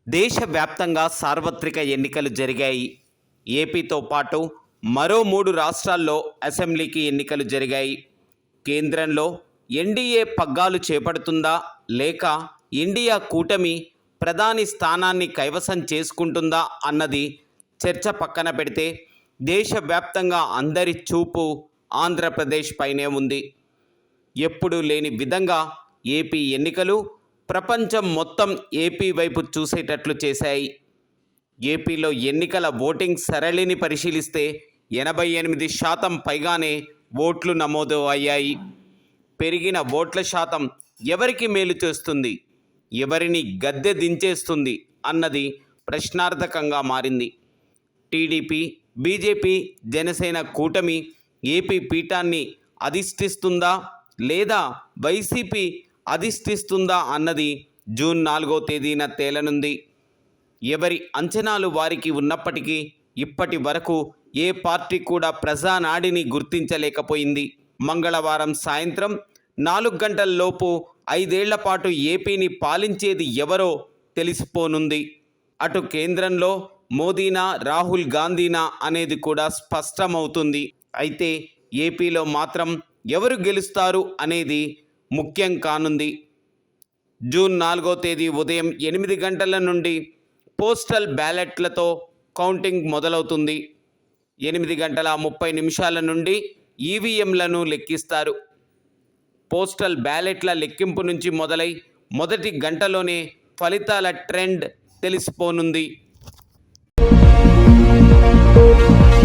దేశవ్యాప్తంగా సార్వత్రిక ఎన్నికలు జరిగాయి. ఏపీతో పాటు మరో 3 రాష్ట్రాల్లో అసెంబ్లీకి ఎన్నికలు జరిగాయి. కేంద్రంలో ఎన్డీఏ పగ్గాలు చేపడుతుందా లేక ఇండియా కూటమి ప్రధాని స్థానాన్ని కైవసం చేసుకుంటుందా అన్నది చర్చ పక్కన పెడితే దేశవ్యాప్తంగా అందరి చూపు ఆంధ్రప్రదేశ్ పైనే ఉంది. ఎప్పుడూ లేని విధంగా ఏపీ ఎన్నికలు ప్రపంచం మొత్తం ఏపీ వైపు చూసేటట్లు చేశాయి. ఏపీలో ఎన్నికల ఓటింగ్ సరళిని పరిశీలిస్తే 88% పైగానే ఓట్లు నమోదు అయ్యాయి. పెరిగిన ఓట్ల శాతం ఎవరికి మేలు చేస్తుంది, ఎవరిని గద్దె దించేస్తుంది అన్నది ప్రశ్నార్థకంగా మారింది. టీడీపీ, బీజేపీ, జనసేన కూటమి ఏపీ పీఠాన్ని అధిష్టిస్తుందా లేదా వైసీపీ అధిష్టిస్తుందా అన్నది జూన్ 4వ తేదీన తేలనుంది. ఎవరి అంచనాలు వారికి ఉన్నప్పటికీ ఇప్పటి వరకు ఏ పార్టీ కూడా ప్రజానాడిని గుర్తించలేకపోయింది. మంగళవారం సాయంత్రం 4 గంటల్లోపు 5 ఏళ్ల పాటు ఏపీని పాలించేది ఎవరో తెలిసిపోనుంది. అటు కేంద్రంలో మోదీనా, రాహుల్ గాంధీనా అనేది కూడా స్పష్టమవుతుంది. అయితే ఏపీలో మాత్రం ఎవరు గెలుస్తారు అనేది ముఖ్యం కానుంది. జూన్ 4వ తేదీ ఉదయం 8 గంటల నుండి పోస్టల్ బ్యాలెట్లతో కౌంటింగ్ మొదలవుతుంది. 8:30 నుండి ఈవీఎంలను లెక్కిస్తారు. పోస్టల్ బ్యాలెట్ల లెక్కింపు నుంచి మొదలై మొదటి గంటలోనే ఫలితాల ట్రెండ్ తెలిసిపోనుంది.